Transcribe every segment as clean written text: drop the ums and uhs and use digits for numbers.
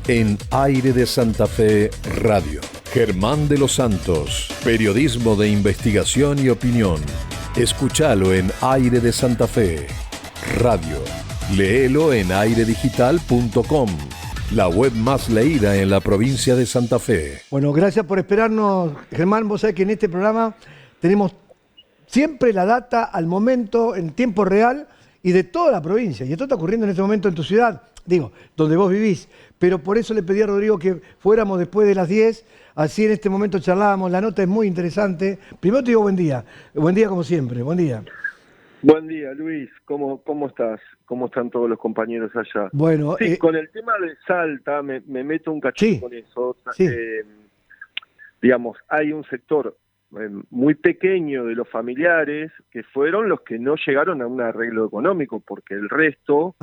En Aire de Santa Fe Radio. Germán de los Santos, periodismo de investigación y opinión. Escúchalo en Aire de Santa Fe Radio. Léelo en airedigital.com, la web más leída en la provincia de Santa Fe. Bueno, gracias por esperarnos, Germán. Vos sabés que en este programa tenemos siempre la data al momento, en tiempo real, y de toda la provincia. Y esto está ocurriendo en este momento en tu ciudad, digo, donde vos vivís. Pero por eso le pedí a Rodrigo que fuéramos después de las 10, así en este momento charlábamos. La nota es muy interesante. Primero te digo buen día como siempre, buen día. Buen día, Luis. ¿Cómo estás? ¿Cómo están todos los compañeros allá? Bueno, sí, con el tema de Salta, me meto un cachito sí, con eso. Sí. Digamos, hay un sector muy pequeño de los familiares que fueron los que no llegaron a un arreglo económico, porque el resto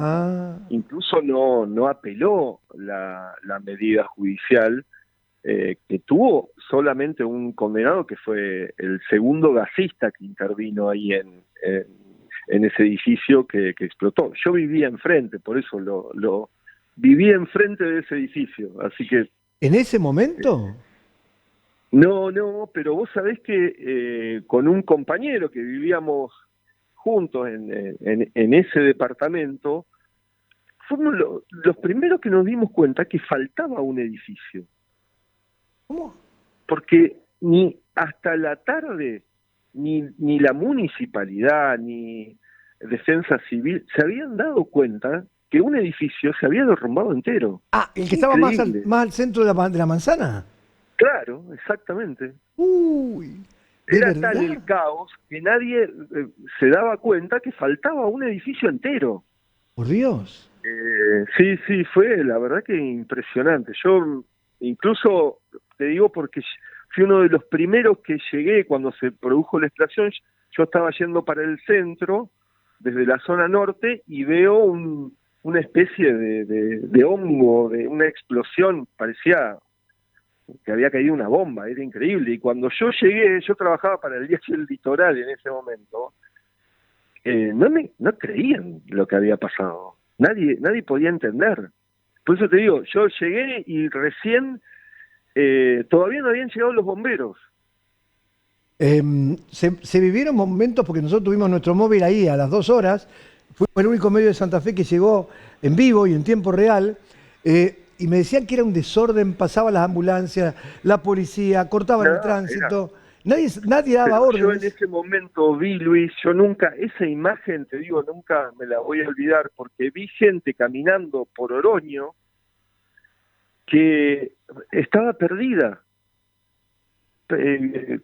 incluso no apeló la medida judicial, que tuvo solamente un condenado, que fue el segundo gasista que intervino ahí en ese edificio que explotó. Yo vivía enfrente, por eso lo vivía enfrente de ese edificio, así que... ¿En ese momento? No, pero vos sabés que con un compañero que vivíamos juntos en ese departamento, fuimos los primeros que nos dimos cuenta que faltaba un edificio. ¿Cómo? Porque ni hasta la tarde, ni la municipalidad, ni Defensa Civil se habían dado cuenta que un edificio se había derrumbado entero. Ah, el que estaba más al centro de la manzana. Claro, exactamente. Uy, era tal el caos que nadie se daba cuenta que faltaba un edificio entero. Por Dios. Sí, fue la verdad que impresionante. Yo incluso te digo porque fui uno de los primeros que llegué cuando se produjo la explosión. Yo estaba yendo para el centro desde la zona norte y veo una especie de hongo, de una explosión, parecía que había caído una bomba, era increíble. Y cuando yo llegué, yo trabajaba para el Diario El Litoral en ese momento, no creían lo que había pasado. Nadie podía entender. Por eso te digo, yo llegué y recién todavía no habían llegado los bomberos. Se vivieron momentos, porque nosotros tuvimos nuestro móvil ahí a las 2 horas, fuimos el único medio de Santa Fe que llegó en vivo y en tiempo real, y me decían que era un desorden, pasaban las ambulancias, la policía, cortaban el tránsito, nadie daba órdenes. Yo en ese momento vi, Luis, yo nunca, esa imagen, te digo, nunca me la voy a olvidar, porque vi gente caminando por Oroño que estaba perdida,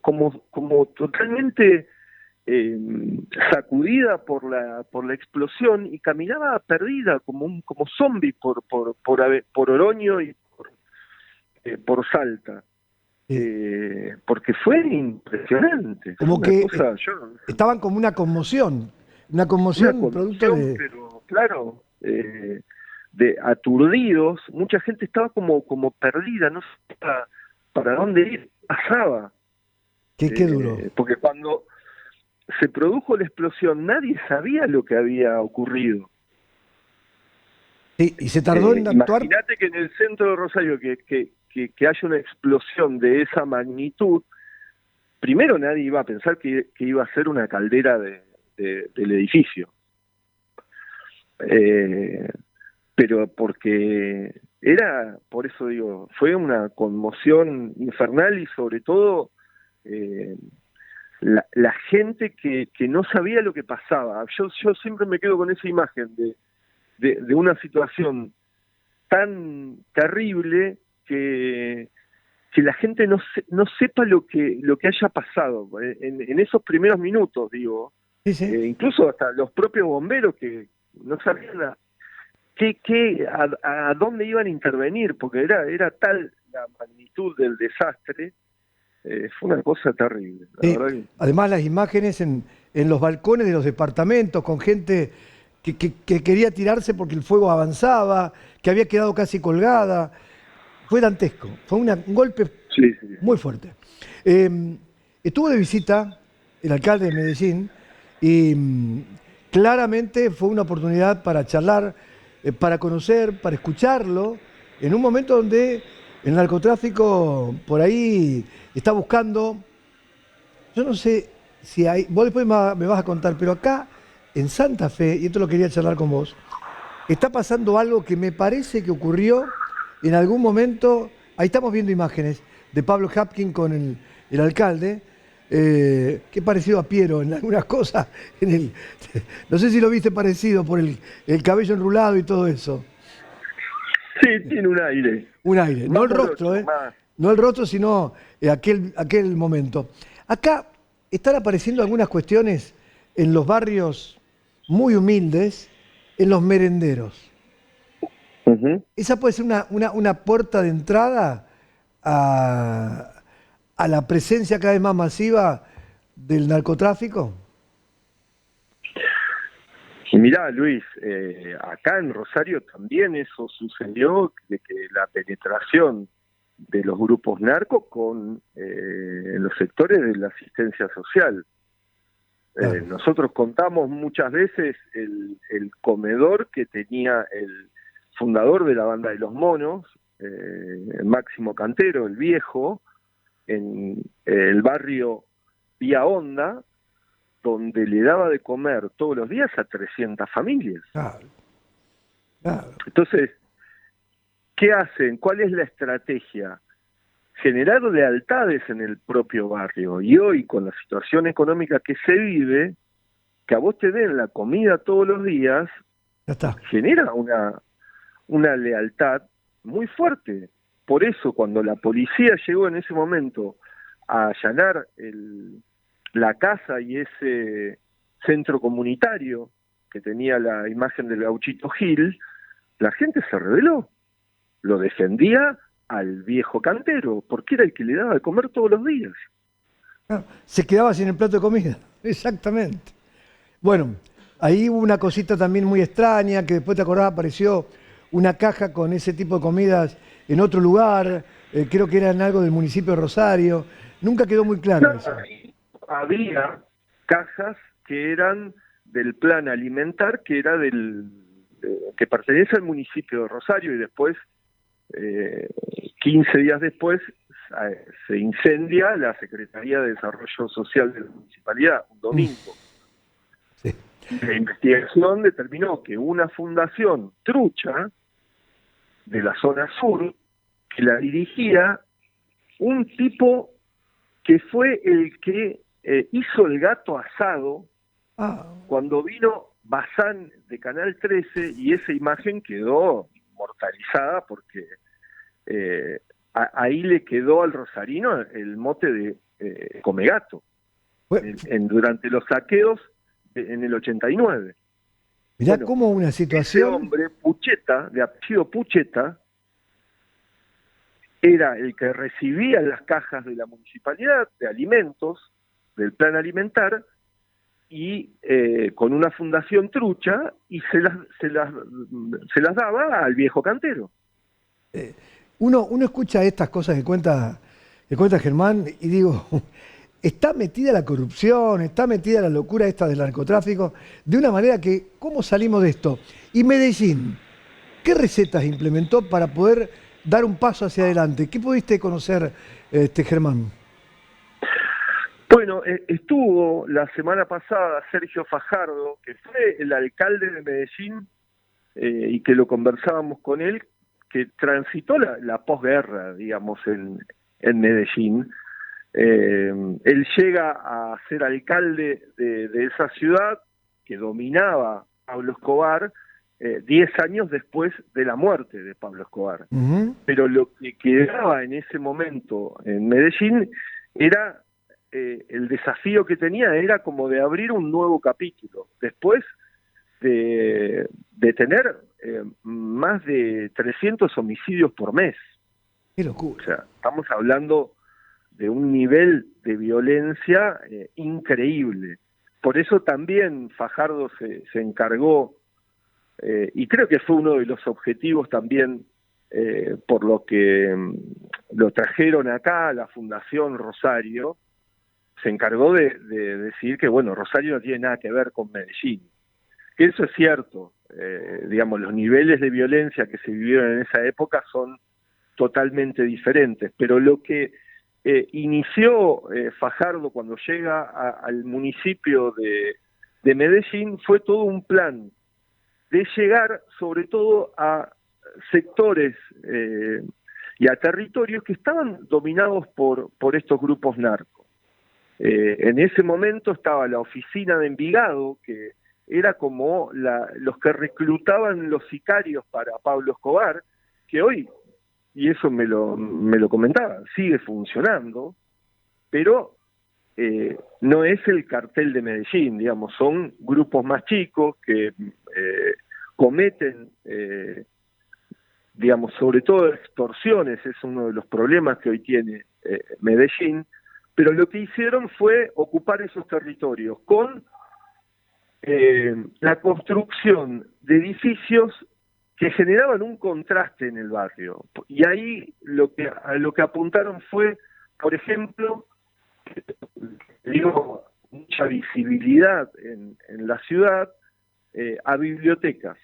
como totalmente sacudida por la explosión, y caminaba perdida como zombie por Oroño y por Salta. Porque fue impresionante. Como que estaban como una conmoción producto de... Pero claro, de aturdidos, mucha gente estaba como perdida, no sabía para dónde ir, pasaba. Qué duro. Porque cuando se produjo la explosión nadie sabía lo que había ocurrido. Sí, y se tardó en actuar. Imagínate que en el centro de Rosario que haya una explosión de esa magnitud, primero nadie iba a pensar que iba a ser una caldera del edificio. Pero porque por eso digo, fue una conmoción infernal, y sobre todo la gente que no sabía lo que pasaba. Yo siempre me quedo con esa imagen de una situación tan terrible que la gente no sepa lo que haya pasado en esos primeros minutos, digo. Sí. Incluso hasta los propios bomberos que no sabían a dónde iban a intervenir, porque era tal la magnitud del desastre. Fue una cosa terrible, la verdad. Además, las imágenes en los balcones de los departamentos, con gente que quería tirarse porque el fuego avanzaba, que había quedado casi colgada. Fue dantesco, fue un golpe muy fuerte. Estuvo de visita el alcalde de Medellín y claramente fue una oportunidad para charlar, para conocer, para escucharlo, en un momento donde el narcotráfico por ahí está buscando, yo no sé si hay, vos después me vas a contar, pero acá en Santa Fe, y esto lo quería charlar con vos, está pasando algo que me parece que ocurrió en algún momento. Ahí estamos viendo imágenes de Pablo Hapkin con el alcalde, que es parecido a Piero en algunas cosas. No sé si lo viste parecido por el cabello enrulado y todo eso. Sí, tiene un aire. Un aire, no Más el rostro, morocho, más. no el rostro, sino aquel momento. Acá están apareciendo algunas cuestiones en los barrios muy humildes, en los merenderos. Ujú. Esa puede ser una puerta de entrada a la presencia cada vez más masiva del narcotráfico. Y mirá, Luis, acá en Rosario también eso sucedió, de que la penetración de los grupos narcos con los sectores de la asistencia social. Claro. Nosotros contamos muchas veces el comedor que tenía el fundador de la banda de los monos, Máximo Cantero, el viejo, en el barrio Vía Honda, donde le daba de comer todos los días a 300 familias. Claro, claro. Entonces, ¿qué hacen? ¿Cuál es la estrategia? Generar lealtades en el propio barrio. Y hoy, con la situación económica que se vive, que a vos te den la comida todos los días, Ya está. genera una lealtad muy fuerte. Por eso, cuando la policía llegó en ese momento a allanar la casa y ese centro comunitario que tenía la imagen del Gauchito Gil, la gente se rebeló. Lo defendía al viejo Cantero, porque era el que le daba de comer todos los días. Claro, se quedaba sin el plato de comida. Exactamente. Bueno, ahí hubo una cosita también muy extraña, que después te acordás, apareció una caja con ese tipo de comidas en otro lugar, creo que era en algo del municipio de Rosario. Nunca quedó muy claro No, eso. había cajas que eran del plan alimentar, que era que pertenece al municipio de Rosario, y después 15 días después se incendia la Secretaría de Desarrollo Social de la municipalidad, un domingo. Sí. La investigación determinó que una fundación trucha de la zona sur, que la dirigía un tipo que fue el que hizo el gato asado Ah, cuando vino Bazán de Canal 13, y esa imagen quedó inmortalizada porque ahí le quedó al rosarino el mote de Comegato bueno, durante los saqueos en el 89. mirá Bueno, cómo una ese situación. hombre, Pucheta, de apellido Pucheta, era el que recibía las cajas de la municipalidad de alimentos, del plan alimentar, y con una fundación trucha, y se las daba al viejo Cantero. Uno escucha estas cosas que cuenta Germán y digo, está metida la corrupción, está metida la locura esta del narcotráfico, de una manera que, ¿cómo salimos de esto? Y Medellín, ¿qué recetas implementó para poder dar un paso hacia adelante? ¿Qué pudiste conocer, Germán? Bueno, estuvo la semana pasada Sergio Fajardo, que fue el alcalde de Medellín, y que lo conversábamos con él, que transitó la posguerra, digamos, en Medellín. Él llega a ser alcalde de esa ciudad que dominaba Pablo Escobar 10 años después de la muerte de Pablo Escobar. Ujú. Pero lo que quedaba en ese momento en Medellín era el desafío que tenía era como de abrir un nuevo capítulo, después de tener más de 300 homicidios por mes. Qué O locura. sea, estamos hablando de un nivel de violencia increíble. Por eso también Fajardo se encargó, y creo que fue uno de los objetivos también por lo que lo trajeron acá a la Fundación Rosario, se encargó de decir que, bueno, Rosario no tiene nada que ver con Medellín. Que eso es cierto, digamos, los niveles de violencia que se vivieron en esa época son totalmente diferentes, pero lo que inició Fajardo cuando llega al municipio de Medellín fue todo un plan de llegar sobre todo a sectores y a territorios que estaban dominados por estos grupos narcos. En ese momento estaba la oficina de Envigado, que era como los que reclutaban los sicarios para Pablo Escobar, que hoy, y eso me lo comentaban, sigue funcionando, pero no es el cartel de Medellín, digamos, son grupos más chicos que cometen, digamos, sobre todo extorsiones, es uno de los problemas que hoy tiene Medellín, pero lo que hicieron fue ocupar esos territorios con la construcción de edificios que generaban un contraste en el barrio. Y ahí a lo que apuntaron fue, por ejemplo, dio mucha visibilidad en la ciudad a bibliotecas.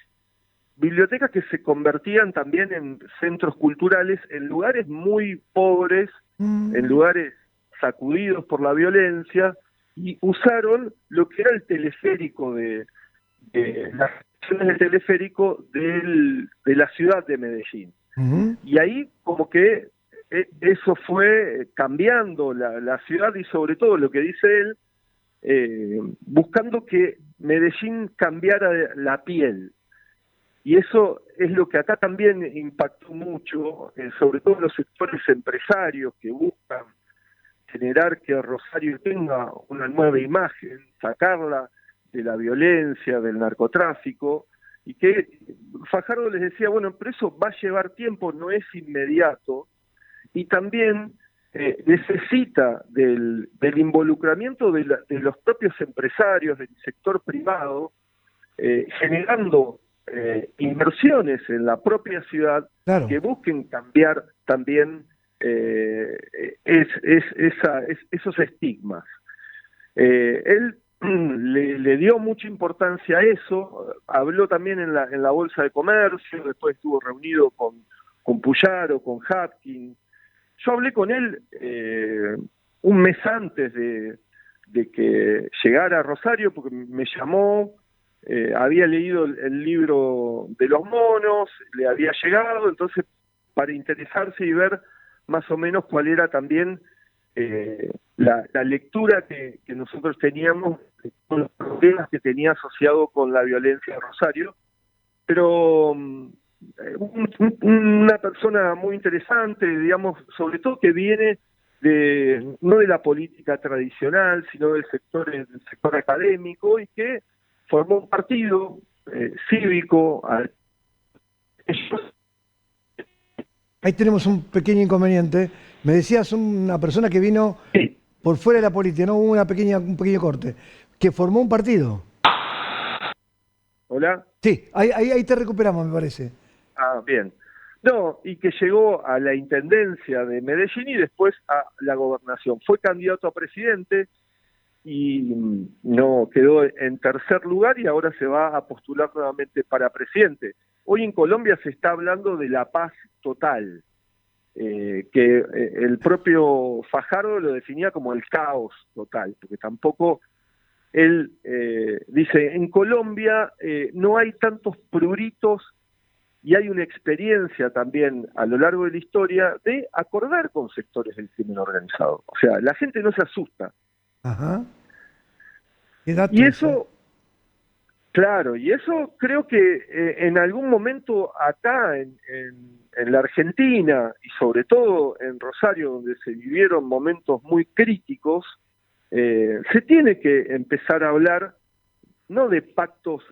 Bibliotecas que se convertían también en centros culturales en lugares muy pobres, en lugares sacudidos por la violencia, y usaron lo que era el teleférico las estaciones de teleférico de la ciudad de Medellín. Y ahí como que eso fue cambiando la ciudad, y sobre todo lo que dice él, buscando que Medellín cambiara la piel. Y eso es lo que acá también impactó mucho, sobre todo en los sectores empresarios que buscan generar que Rosario tenga una nueva imagen, sacarla de la violencia, del narcotráfico, y que Fajardo les decía, bueno, pero eso va a llevar tiempo, no es inmediato, y también necesita del involucramiento de los propios empresarios, del sector privado, generando inversiones en la propia ciudad, claro, que busquen cambiar también esos estigmas. Él le dio mucha importancia a eso, habló también en la Bolsa de Comercio, después estuvo reunido con Puyaro, con Hapkin. Yo hablé con él un mes antes de que llegara a Rosario, porque me llamó, había leído el libro de los monos, le había llegado, entonces para interesarse y ver más o menos cuál era también la lectura que nosotros teníamos con los problemas que tenía asociado con la violencia de Rosario, pero una persona muy interesante, digamos, sobre todo que viene no de la política tradicional, sino del sector académico, y que formó un partido cívico. Ahí tenemos un pequeño inconveniente. Me decías una persona que vino por fuera de la política, no hubo un pequeño corte, que formó un partido. ¿Hola? Sí, ahí te recuperamos, me parece. Ah, bien. No, y que llegó a la intendencia de Medellín y después a la gobernación. Fue candidato a presidente y no quedó en tercer lugar, y ahora se va a postular nuevamente para presidente. Hoy en Colombia se está hablando de la paz total, que el propio Fajardo lo definía como el caos total, porque tampoco él dice, en Colombia no hay tantos pruritos, y hay una experiencia también a lo largo de la historia de acordar con sectores del crimen organizado. O sea, la gente no se asusta. Ajá. Y eso, claro, y eso creo que en algún momento acá en la Argentina, y sobre todo en Rosario, donde se vivieron momentos muy críticos, se tiene que empezar a hablar no de pactos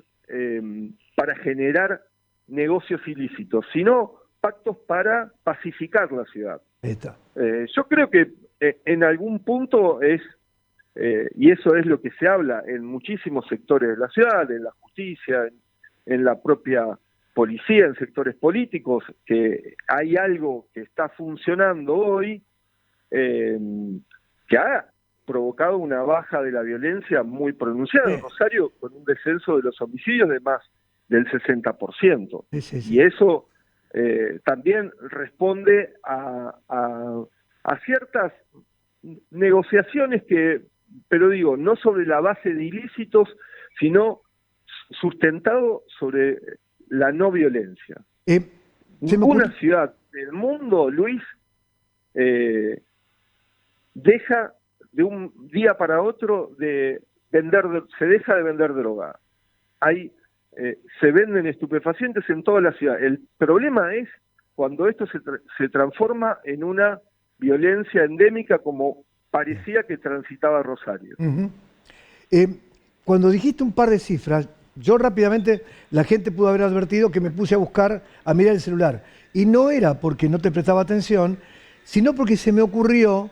para generar negocios ilícitos, sino pactos para pacificar la ciudad. Yo creo que en algún punto y eso es lo que se habla en muchísimos sectores de la ciudad, en la justicia, en la propia policía, en sectores políticos, que hay algo que está funcionando hoy que ha provocado una baja de la violencia muy pronunciada en Rosario, con un descenso de los homicidios de más del 60%. Sí. Y eso también responde a ciertas negociaciones pero digo, no sobre la base de ilícitos, sino sustentado sobre la no violencia. Ninguna ciudad del mundo, Luis, deja de un día para otro se deja de vender droga. Se venden estupefacientes en toda la ciudad. El problema es cuando esto se transforma en una violencia endémica como parecía que transitaba Rosario. Cuando dijiste un par de cifras, yo rápidamente, la gente pudo haber advertido que me puse a mirar el celular. Y no era porque no te prestaba atención, sino porque se me ocurrió,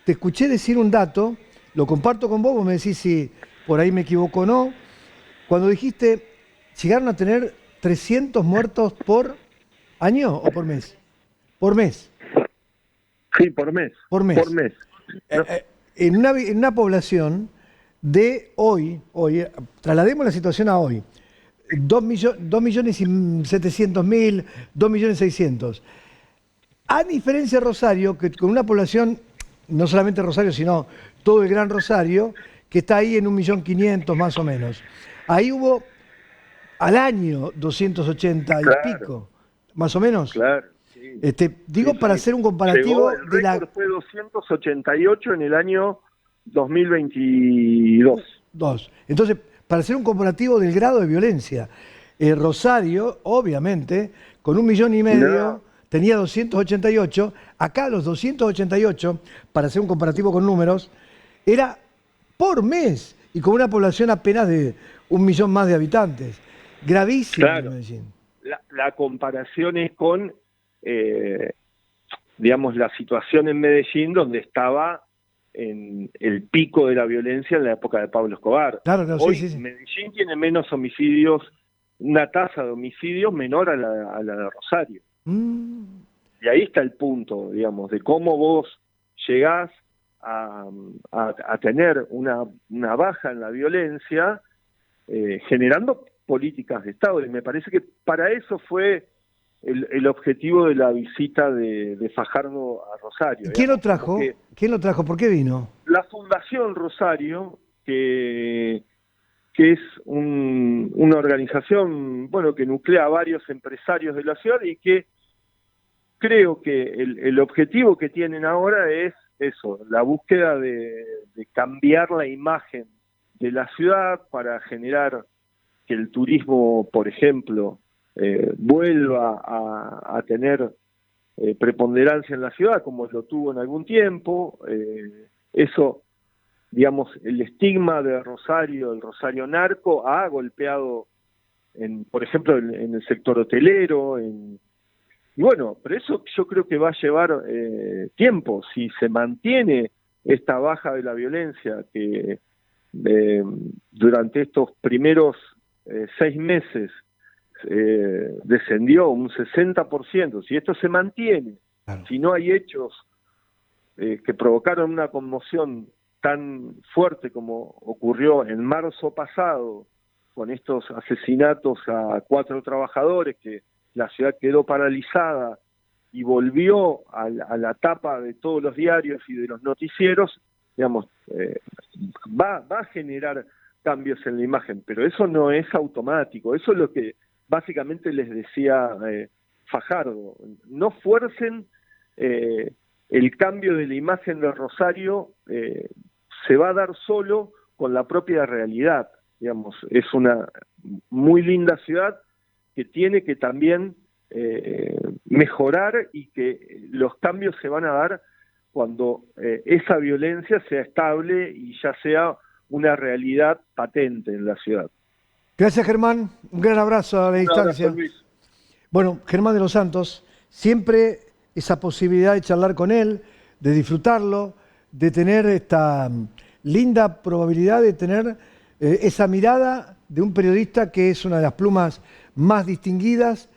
te escuché decir un dato, lo comparto con vos me decís si por ahí me equivoco o no. Cuando dijiste, llegaron a tener 300 muertos por año o por mes. Por mes. Sí, por mes. Por mes. En una población de hoy, traslademos la situación a hoy, 2.700.000, 2.600.000. A diferencia de Rosario, que con una población, no solamente Rosario, sino todo el Gran Rosario, que está ahí en 1.500.000 más o menos. Ahí hubo al año 280 y pico, más o menos. Claro. Sí. Digo, para hacer un comparativo el récord fue 288 en el año 2022. Entonces, para hacer un comparativo del grado de violencia, Rosario, obviamente, con 1,5 millones, tenía 288. Acá los 288, para hacer un comparativo con números, era por mes y con una población apenas de 1 millón más de habitantes. Gravísimo. Claro. La comparación es con, digamos, la situación en Medellín, donde estaba en el pico de la violencia en la época de Pablo Escobar. Claro, Hoy sí. Medellín tiene menos homicidios, una tasa de homicidios menor a la de Rosario. Y ahí está el punto, digamos, de cómo vos llegás a tener una baja en la violencia, generando políticas de Estado. Y me parece que para eso fue el objetivo de la visita de Fajardo a Rosario. ¿Quién lo trajo? ¿Por qué vino? La Fundación Rosario, que es una organización, bueno, que nuclea a varios empresarios de la ciudad y que creo que el objetivo que tienen ahora es eso, la búsqueda de cambiar la imagen de la ciudad para generar que el turismo, por ejemplo, vuelva a tener preponderancia en la ciudad, como lo tuvo en algún tiempo. Eso, digamos, el estigma de Rosario, el Rosario narco, ha golpeado, por ejemplo, en el sector hotelero. Y bueno, pero eso yo creo que va a llevar tiempo. Si se mantiene esta baja de la violencia que durante estos primeros 6 meses descendió un 60%, si esto se mantiene, claro, si no hay hechos que provocaron una conmoción tan fuerte como ocurrió en marzo pasado con estos asesinatos a 4 trabajadores, que la ciudad quedó paralizada y volvió a la tapa de todos los diarios y de los noticieros, digamos, va a generar cambios en la imagen, pero eso no es automático. Eso es lo que básicamente les decía Fajardo. No fuercen el cambio de la imagen de Rosario, se va a dar solo con la propia realidad. Digamos, es una muy linda ciudad que tiene que también mejorar, y que los cambios se van a dar cuando esa violencia sea estable y ya sea una realidad patente en la ciudad. Gracias, Germán. Un gran abrazo a la distancia. Abrazo, Luis. Bueno, Germán de los Santos, siempre esa posibilidad de charlar con él, de disfrutarlo, de tener esta linda probabilidad de tener esa mirada de un periodista que es una de las plumas más distinguidas